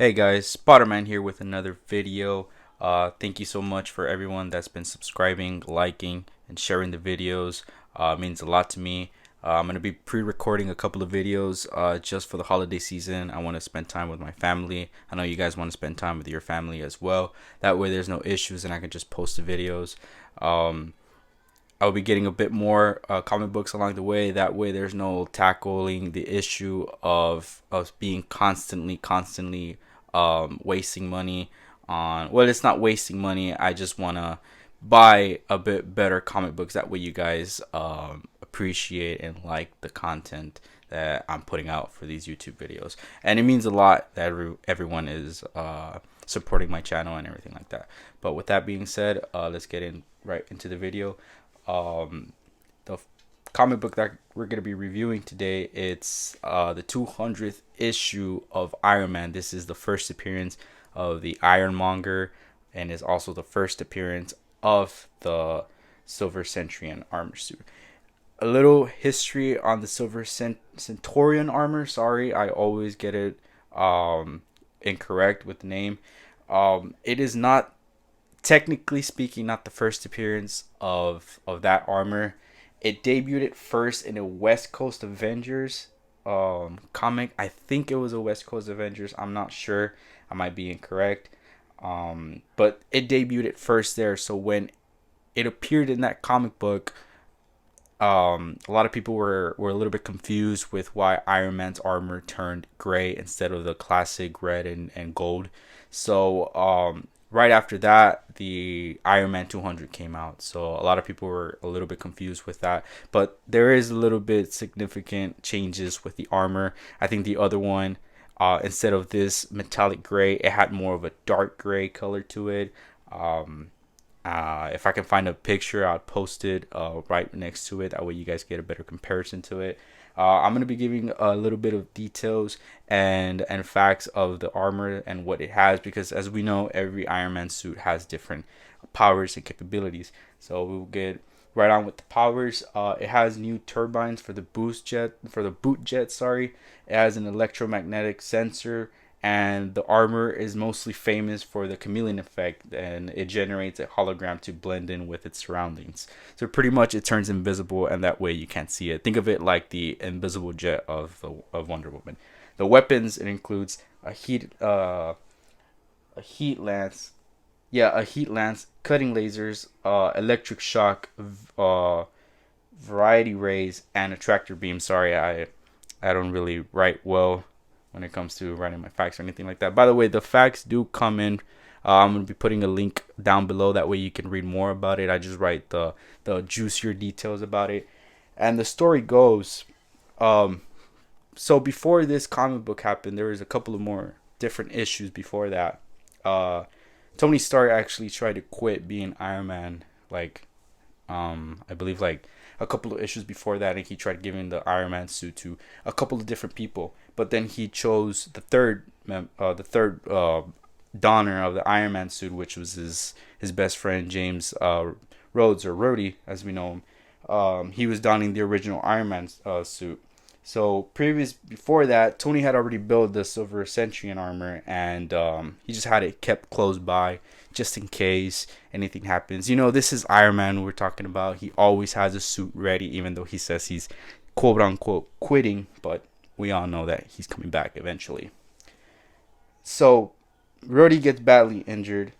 Hey guys, Spider-Man here with another video. Thank you so much for everyone that's been subscribing, liking, and sharing the videos. It means a lot to me. I'm going to be pre-recording a couple of videos just for the holiday season. I want to spend time with my family. I know you guys want to spend time with your family as well. That way there's no issues and I can just post the videos. Um, I'll be getting a bit more comic books along the way. That way, there's no tackling the issue of being constantly wasting money on. Well, it's not wasting money. I just wanna buy a bit better comic books. That way, you guys appreciate and like the content that I'm putting out for these YouTube videos. And it means a lot that everyone is supporting my channel and everything like that. But with that being said, let's get in right into the video. The comic book that we're going to be reviewing today, it's the 200th issue of Iron Man. This is the first appearance of the Monger, and is also the first appearance of the Silver Centurion armor suit. A little history on the Silver Centurion armor. Sorry, I always get it incorrect with the name. It is not, technically speaking, not the first appearance of that armor. It debuted first in a West Coast Avengers comic. I think it was a West Coast Avengers. I'm not sure. I might be incorrect. But it debuted it first there. So when it appeared in that comic book, a lot of people were a little bit confused with why Iron Man's armor turned gray instead of the classic red and gold. So right after that, the Iron Man 200 came out. So a lot of people were a little bit confused with that. But there is a little bit significant changes with the armor. I think the other one, instead of this metallic gray, it had more of a dark gray color to it. If I can find a picture, I'll post it right next to it. That way you guys get a better comparison to it. I'm going to be giving a little bit of details and facts of the armor and what it has, because as we know, every Iron Man suit has different powers and capabilities. So we'll get right on with the powers. It has new turbines for the boot jet. Sorry, it has an electromagnetic sensor, and the armor is mostly famous for the chameleon effect, and it generates a hologram to blend in with its surroundings. So pretty much it turns invisible, and that way you can't see it. Think of it like the invisible jet of Wonder Woman. The weapons, it includes a heat lance, cutting lasers, electric shock, variety rays, and a tractor beam. Sorry, I don't really write well when it comes to writing my facts or anything like that. By the way, the facts do come in. I'm going to be putting a link down below. That way you can read more about it. I just write the juicier details about it. And the story goes, so before this comic book happened, there was a couple of more different issues before that. Tony Stark actually tried to quit being Iron Man, like, I believe like a couple of issues before that, and he tried giving the Iron Man suit to a couple of different people. But then he chose the third donor of the Iron Man suit, which was his best friend James Rhodes, or Rhodey as we know him. He was donning the original Iron Man suit. So before that, Tony had already built the Silver Centurion armor, and he just had it kept close by just in case anything happens. You know, this is Iron Man we're talking about. He always has a suit ready, even though he says he's quote unquote quitting, but we all know that he's coming back eventually. So Rhodey gets badly injured,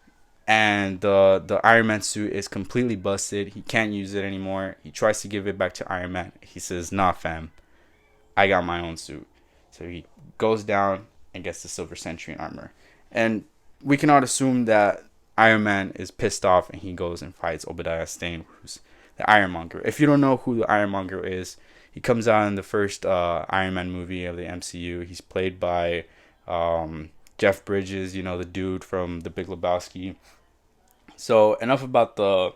and the Iron Man suit is completely busted. He can't use it anymore. He tries to give it back to Iron Man. He says, "Nah, fam, I got my own suit." So he goes down and gets the Silver Centurion armor. And we cannot assume that Iron Man is pissed off, and he goes and fights Obadiah Stane, who's the Ironmonger. If you don't know who the Ironmonger is, he comes out in the first Iron Man movie of the MCU. He's played by Jeff Bridges, you know, the dude from The Big Lebowski. So enough about the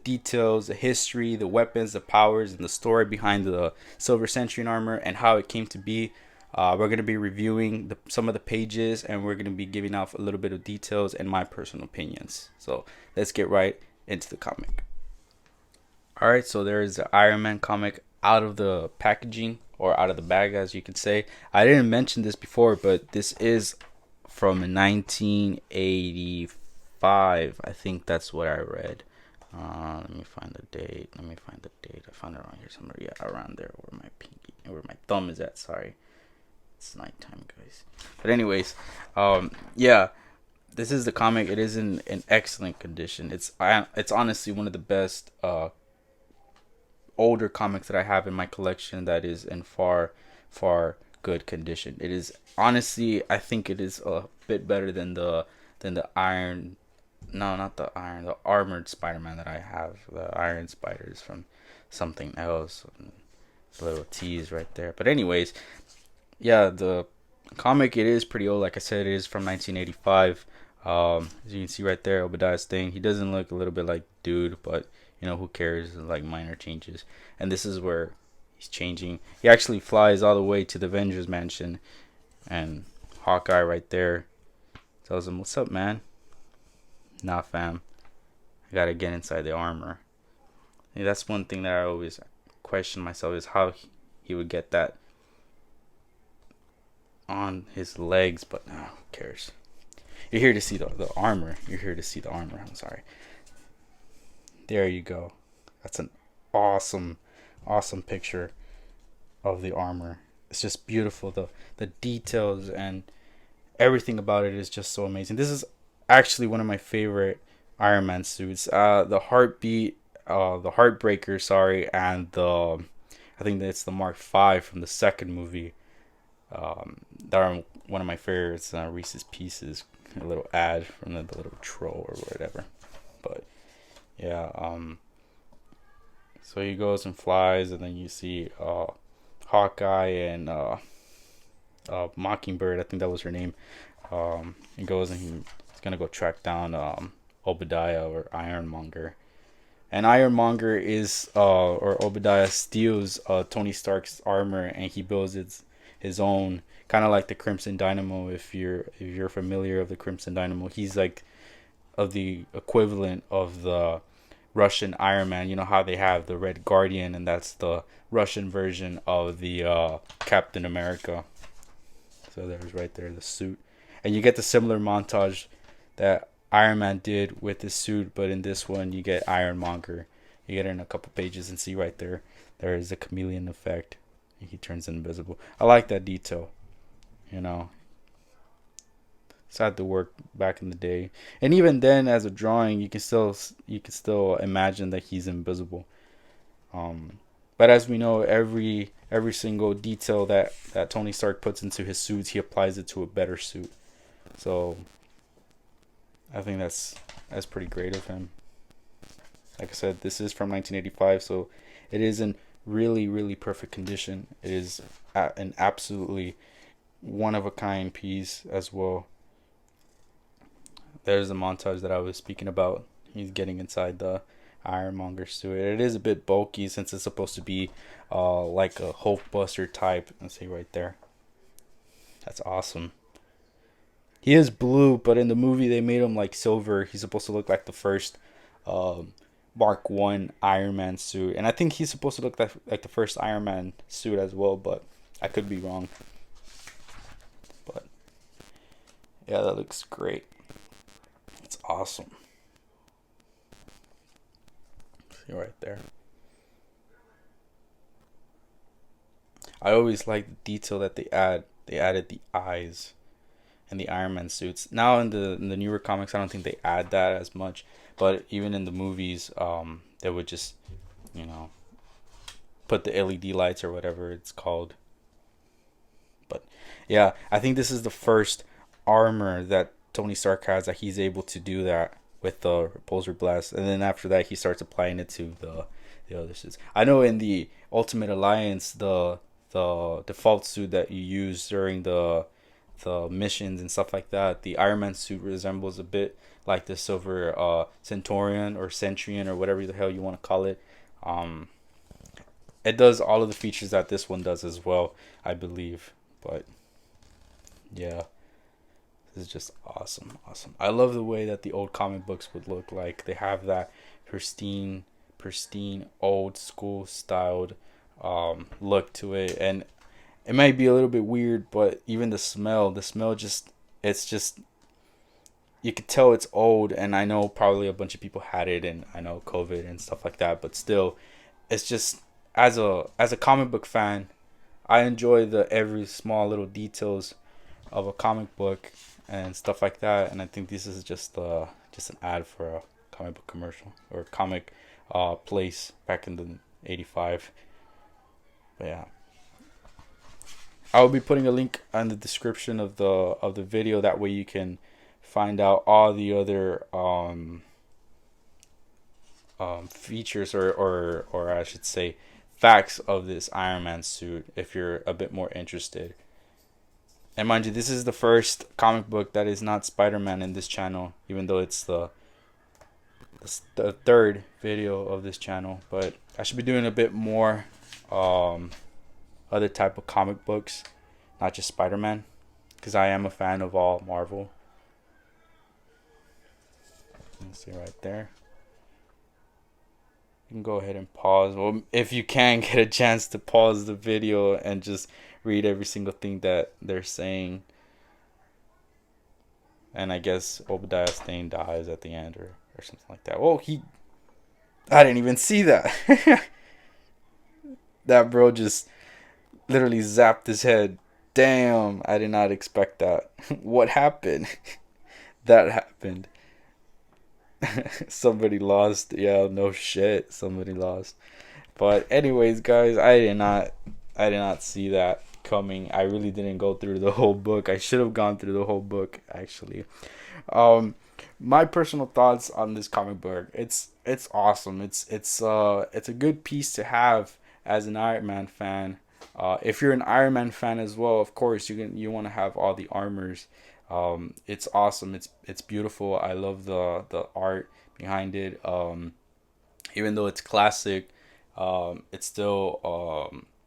details, the history, the weapons, the powers, and the story behind the Silver Centurion armor and how it came to be. We're going to be reviewing some of the pages, and we're going to be giving out a little bit of details and my personal opinions. So let's get right into the comic. Alright, so there is the Iron Man comic out of the packaging, or out of the bag, as you could say. I didn't mention this before, but this is from 1985. I think that's what I read. Let me find the date. I found it around here somewhere. Yeah, around there where my thumb is at. Sorry, it's nighttime, guys. But anyways, yeah, this is the comic. It is in excellent condition. It's honestly one of the best older comics that I have in my collection that is in far good condition. It is honestly, I think it is a bit better than the iron, no, not the iron, the armored Spider-Man that I have. The Iron Spider is from something else. Little tease right there. But anyways, yeah, the comic, it is pretty old. Like I said, it is from 1985. As you can see right there, Obadiah Stane. He doesn't look a little bit like dude, but who cares? Like minor changes. And this is where he's changing. He actually flies all the way to the Avengers mansion, and Hawkeye right there tells him, "What's up, man?" "Nah, fam. I gotta get inside the armor." And that's one thing that I always question myself, is how he would get that on his legs, but no, who cares? You're here to see the armor. You're here to see the armor. I'm sorry. There you go. That's an awesome, awesome picture of the armor. It's just beautiful. The details and everything about it is just so amazing. This is actually one of my favorite Iron Man suits. The heartbeat, the heartbreaker, sorry, and the I think that's the Mark V from the second movie. That are one of my favorites. Reese's Pieces, a little ad from the little troll or whatever. But yeah, so he goes and flies, and then you see Hawkeye and Mockingbird. I think that was her name. He goes and he's gonna go track down Obadiah or Ironmonger. And Ironmonger is or Obadiah steals Tony Stark's armor, and he builds his own, kind of like the Crimson Dynamo. If you're familiar of the Crimson Dynamo, he's like of the equivalent of the Russian Iron Man. You know how they have the Red Guardian, and that's the Russian version of the Captain America. So there's right there the suit, and you get the similar montage that Iron Man did with his suit, but in this one you get Ironmonger. You get it in a couple pages, and see right there, there is a chameleon effect. He turns invisible. I like that detail. It's had to work back in the day, and even then, as a drawing, you can still imagine that he's invisible. But as we know, every single detail that Tony Stark puts into his suits, he applies it to a better suit. So I think that's pretty great of him. Like I said, this is from 1985, so it is in really, really perfect condition. It is an absolutely one of a kind piece as well. There's the montage that I was speaking about. He's getting inside the Ironmonger suit. It is a bit bulky since it's supposed to be like a Hulkbuster type. Let's see right there. That's awesome. He is blue, but in the movie they made him like silver. He's supposed to look like the first Mark One Iron Man suit, and I think he's supposed to look like the first Iron Man suit as well. But I could be wrong. But yeah, that looks great. It's awesome. See right there. I always like the detail that they add. They added the eyes and the Iron Man suits. Now in the newer comics, I don't think they add that as much. But even in the movies, they would just, you know, put the LED lights or whatever it's called. But yeah, I think this is the first armor that Tony Stark has that he's able to do that with the repulsor blast, and then after that he starts applying it to the other suits. I know in the Ultimate Alliance, the default suit that you use during the missions and stuff like that, the Iron Man suit resembles a bit like the Silver Centurion or Centurion or whatever the hell you want to call it. It does all of the features that this one does as well, I believe. But yeah, this is just awesome. I love the way that the old comic books would look like. They have that pristine, old school styled look to it, and it might be a little bit weird, but even the smell just it's just, you could tell it's old, and I know probably a bunch of people had it, and I know COVID and stuff like that, but still, it's just, as a comic book fan, I enjoy the every small little details of a comic book and stuff like that, and I think this is just an ad for a comic book commercial or comic place back in the '85. But yeah, I will be putting a link on the description of the video. That way you can find out all the other features, or I should say facts of this Iron Man suit if you're a bit more interested. And mind you, this is the first comic book that is not Spider-Man in this channel, even though it's the third video of this channel. But I should be doing a bit more other type of comic books, not just Spider-Man, because I am a fan of all Marvel. You can see right there. You can go ahead and pause. Well, if you can get a chance to pause the video and just read every single thing that they're saying. And I guess Obadiah Stane dies at the end, or something like that. Oh, I didn't even see that. That bro just literally zapped his head. Damn, I did not expect that. What happened? That happened. Somebody lost. Yeah, no shit. Somebody lost. But anyways, guys, I did not see that coming. I really didn't go through the whole book. I should have gone through the whole book, actually. My personal thoughts on this comic book. It's awesome. It's a good piece to have as an Iron Man fan. If you're an Iron Man fan as well, of course you want to have all the armors. It's awesome. It's beautiful. I love the art behind it. Even though it's classic, it's still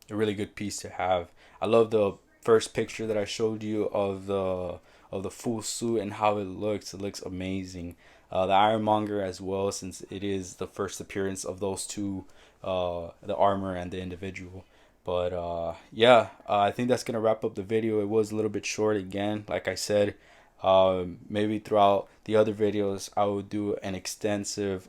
a really good piece to have. I love the first picture that I showed you of the full suit and how it looks. It looks amazing. The Ironmonger as well, since it is the first appearance of those two, the armor and the individual. But yeah, I think that's gonna wrap up the video. It was a little bit short again, like I said. Maybe throughout the other videos, I will do an extensive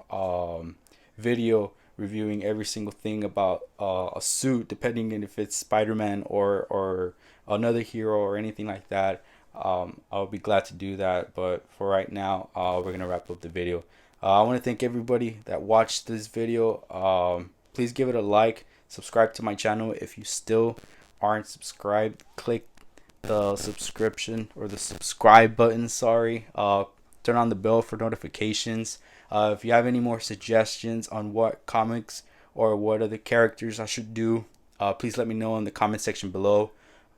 video reviewing every single thing about a suit, depending on if it's Spider-Man or another hero or anything like that. I'll be glad to do that, but for right now, we're gonna wrap up the video. I want to thank everybody that watched this video. Please give it a like, subscribe to my channel if you still aren't subscribed. Click the subscription or the subscribe button, sorry. Turn on the bell for notifications. If you have any more suggestions on what comics or what other characters I should do, please let me know in the comment section below.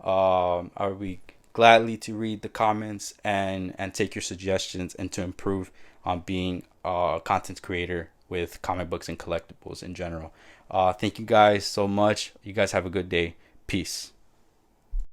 I'll be gladly to read the comments and take your suggestions and to improve on being a content creator with comic books and collectibles in general. Thank you guys so much. You guys have a good day. Peace.